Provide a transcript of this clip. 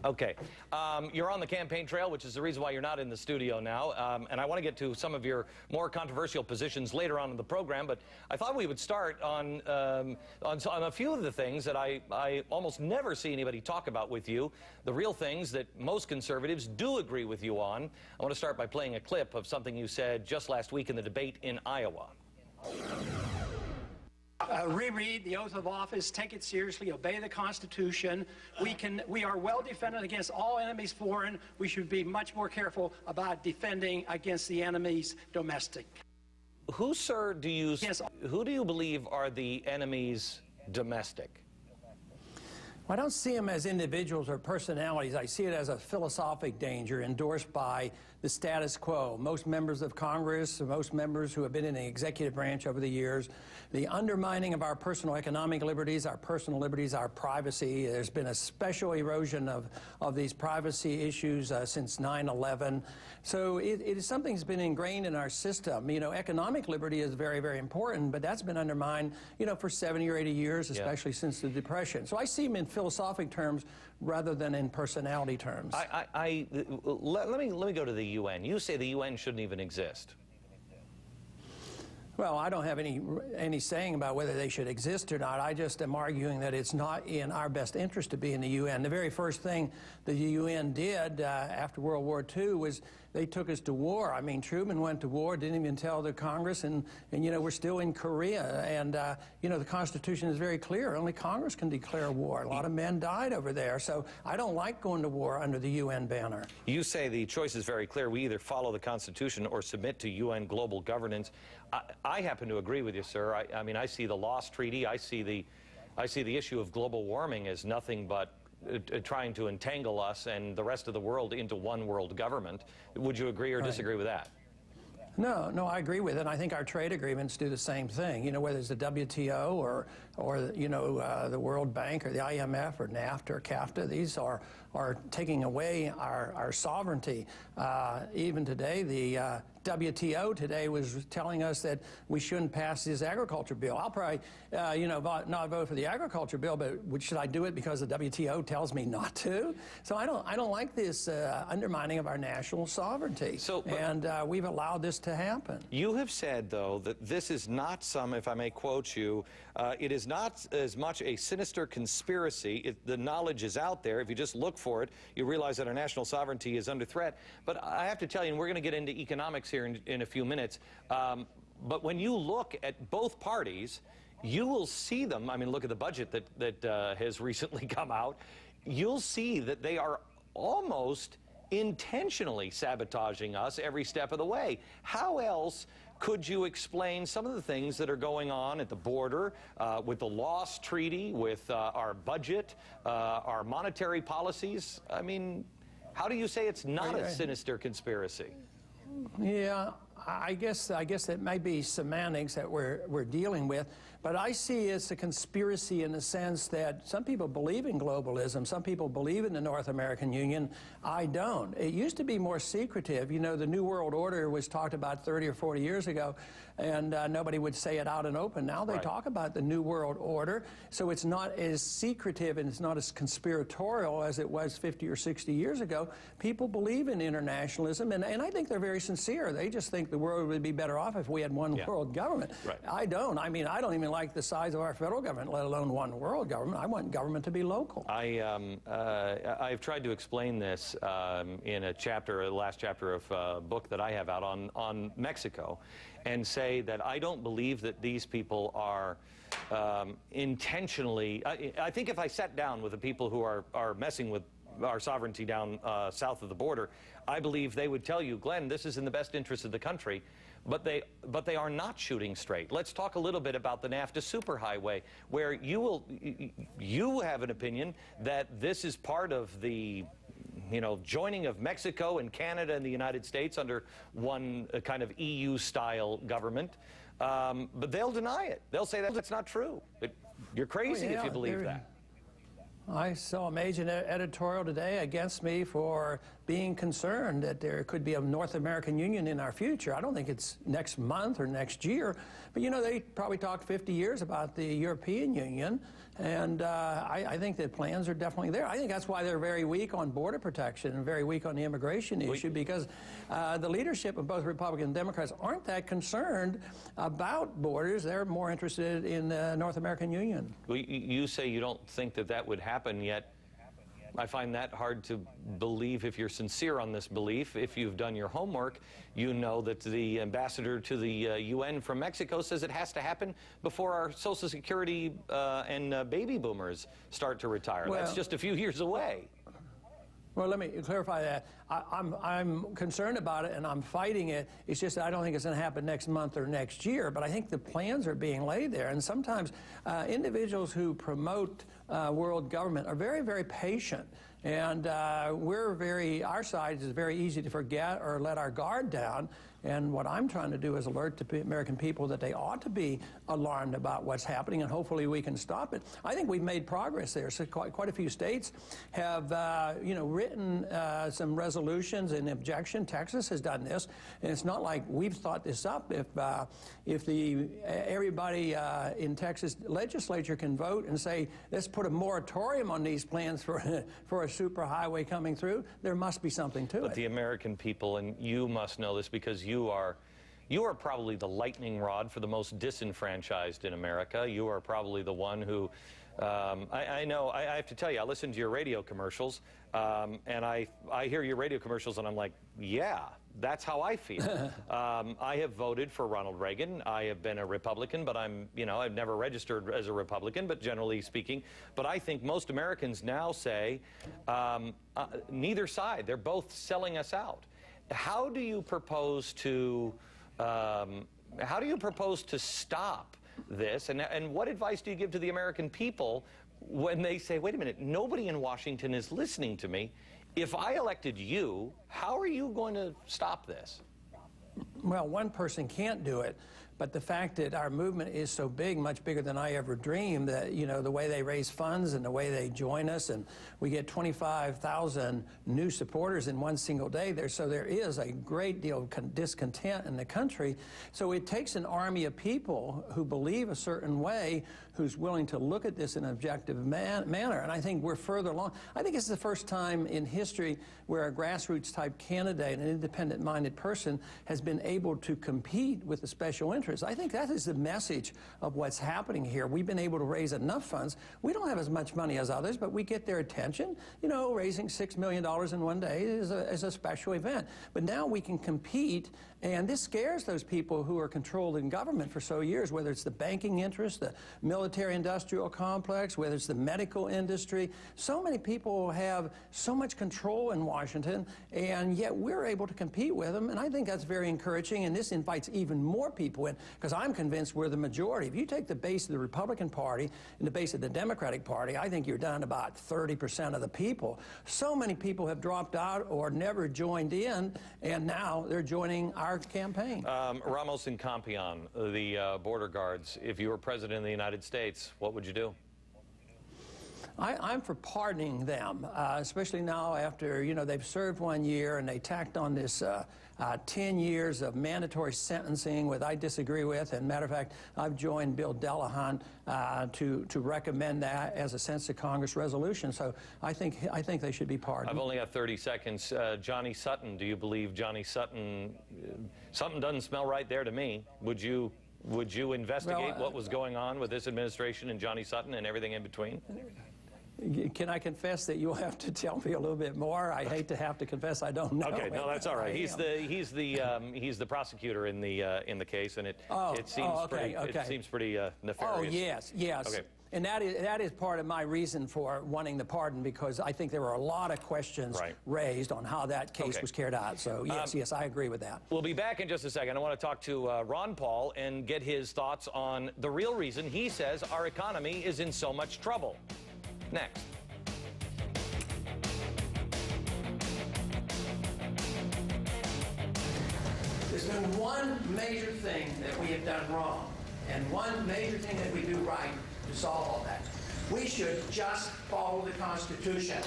Okay. You're on the campaign trail, which is the reason why you're not in the studio now. And I want to get to some of your more controversial positions later on in the program, but I thought we would start on a few of the things that I almost never see anybody talk about with you, the real things that most conservatives do agree with you on. I want to start by playing a clip of something you said just last week in the debate in Iowa. Reread the oath of office, take it seriously, obey the Constitution. We are well defended against all enemies foreign. We should be much more careful about defending against the enemies domestic. Who, sir, who do you believe are the enemies domestic? Well, I don't see them as individuals or personalities. I see it as a philosophic danger endorsed by the status quo. Most members of Congress, most members who have been in the executive branch over the years, the undermining of our personal economic liberties, our privacy. There's been a special erosion of these privacy issues since 9/11. So it is something that's been ingrained in our system. You know, economic liberty is very, very important, but that's been undermined, you know, for 70 or 80 years, especially since the Depression. So I see them in philosophic terms rather than in personality terms. Let me go to the UN. You say the UN shouldn't even exist. Well, I don't have any saying about whether they should exist or not. I just am arguing that it's not in our best interest to be in the UN. The very first thing the UN did after World War II was they took us to war. I mean, Truman went to war, didn't even tell the Congress, and you know, we're still in Korea. And, you know, the Constitution is very clear. Only Congress can declare war. A lot of men died over there. So I don't like going to war under the UN banner. You say the choice is very clear. We either follow the Constitution or submit to UN global governance. I happen to agree with you, sir. I mean, I see the Lost Treaty. I see the issue of global warming as nothing but trying to entangle us and the rest of the world into one world government. Would you agree or disagree with that? No, I agree with it. I think our trade agreements do the same thing. You know, whether it's the WTO or you know, the World Bank or the IMF or NAFTA or CAFTA, these are taking away our sovereignty. Even today, the WTO today was telling us that we shouldn't pass this agriculture bill. I'll probably, you know, not vote for the agriculture bill, but should I do it because the WTO tells me not to? So I don't like this undermining of our national sovereignty. And we've allowed this to happen. You have said, though, that this is not some, if I may quote you, it is not as much a sinister conspiracy. The knowledge is out there. If you just look for it, you realize that our national sovereignty is under threat. But I have to tell you, and we're going to get into economics here in a few minutes, but when you look at both parties, you will see them. I mean, look at the budget that has recently come out. You'll see that they are almost intentionally sabotaging us every step of the way. How else could you explain some of the things that are going on at the border, with the Lost Treaty, with our budget, our monetary policies? I mean, how do you say it's not a sinister conspiracy? Yeah, I guess it might be semantics that we're dealing with, but I see it's a conspiracy in the sense that some people believe in globalism, some people believe in the North American Union. I don't. It used to be more secretive. You know, the New World Order was talked about 30 or 40 years ago, and nobody would say it out and open. Now they talk about the New World Order, so it's not as secretive and it's not as conspiratorial as it was 50 or 60 years ago. People believe in internationalism, and I think they're very sincere. They just think the world would be better off if we had one world government. I don't. I mean, I don't even like the size of our federal government, let alone one world government. I want government to be local. I've tried to explain this in a chapter, the last chapter of a book that I have out on Mexico, and say that I don't believe that these people are intentionally. I think if I sat down with the people who are messing with our sovereignty down south of the border, I believe they would tell you, Glenn, this is in the best interest of the country, but they are not shooting straight. Let's talk a little bit about the NAFTA superhighway, where you have an opinion that this is part of the, you know, joining of Mexico and Canada and the United States under one kind of EU-style government, but they'll deny it. They'll say that's not true. You're crazy if you believe that. I saw a major editorial today against me for being concerned that there could be a North American Union in our future. I don't think it's next month or next year, but you know, they probably talked 50 years about the European Union, And I think that plans are definitely there. I think that's why they're very weak on border protection and very weak on the immigration issue, because the leadership of both Republicans and Democrats aren't that concerned about borders. They're more interested in the North American Union. Well, you say you don't think that that would happen, yet I find that hard to believe if you're sincere on this belief. If you've done your homework, you know that the ambassador to the UN from Mexico says it has to happen before our Social Security and baby boomers start to retire. Well, that's just a few years away. Well, let me clarify that. I'm concerned about it, and I'm fighting it. It's just that I don't think it's going to happen next month or next year, but I think the plans are being laid there. And sometimes individuals who promote world government are very, very patient. And our side is very easy to forget or let our guard down. And what I'm trying to do is alert the American people that they ought to be alarmed about what's happening, and hopefully we can stop it. I think we've made progress there. So quite a few states have, written some resolutions in objection. Texas has done this, and it's not like we've thought this up. If everybody in Texas legislature can vote and say, let's put a moratorium on these plans for a superhighway coming through, there must be something to it. But the American people, and you must know this because you are probably the lightning rod for the most disenfranchised in America. You are probably the one who, I know, I have to tell you, I listen to your radio commercials, and I hear your radio commercials, and I'm like, yeah, that's how I feel. I have voted for Ronald Reagan. I have been a Republican, but I've never registered as a Republican, but generally speaking. But I think most Americans now say neither side. They're both selling us out. How do you propose to stop this? And what advice do you give to the American people when they say, wait a minute, nobody in Washington is listening to me? If I elected you, how are you going to stop this? Well, one person can't do it. But the fact that our movement is so big, much bigger than I ever dreamed, that, the way they raise funds and the way they join us, and we get 25,000 new supporters in one single day there. So there is a great deal of discontent in the country. So it takes an army of people who believe a certain way, who's willing to look at this in an objective manner. And I think we're further along. I think it's the first time in history where a grassroots-type candidate, an independent-minded person, has been able to compete with the special interests. I think that is the message of what's happening here. We've been able to raise enough funds. We don't have as much money as others, but we get their attention. Raising $6 million in one day is a special event. But now we can compete, and this scares those people who are controlled in government for so years, whether it's the banking interest, the military-industrial complex, whether it's the medical industry. So many people have so much control in Washington, and yet we're able to compete with them, and I think that's very encouraging, and this invites even more people in, because I'm convinced we're the majority. If you take the base of the Republican Party and the base of the Democratic Party, I think you're down to about 30% of the people. So many people have dropped out or never joined in, and now they're joining our campaign. Ramos and Campion, the border guards, if you were president of the United States, what would you do? I'm for pardoning them, especially now after, they've served 1 year and they tacked on this 10 years of mandatory sentencing, which I disagree with. And matter of fact, I've joined Bill Delahunt to recommend that as a sense of Congress resolution. So I think they should be pardoned. I've only got 30 seconds. Johnny Sutton, do you believe Johnny Sutton? Something doesn't smell right there to me. Would you investigate what was going on with this administration and Johnny Sutton and everything in between? Can I confess that you'll have to tell me a little bit more? I hate to have to confess I don't know. Okay, no, that's all right. He's the prosecutor in the case, and it seems pretty nefarious. Oh yes. Okay. And that is part of my reason for wanting the pardon, because I think there were a lot of questions raised on how that case was carried out. So yes, I agree with that. We'll be back in just a second. I want to talk to Ron Paul and get his thoughts on the real reason he says our economy is in so much trouble. Next. There's been one major thing that we have done wrong, and one major thing that we do right to solve all that. We should just follow the Constitution.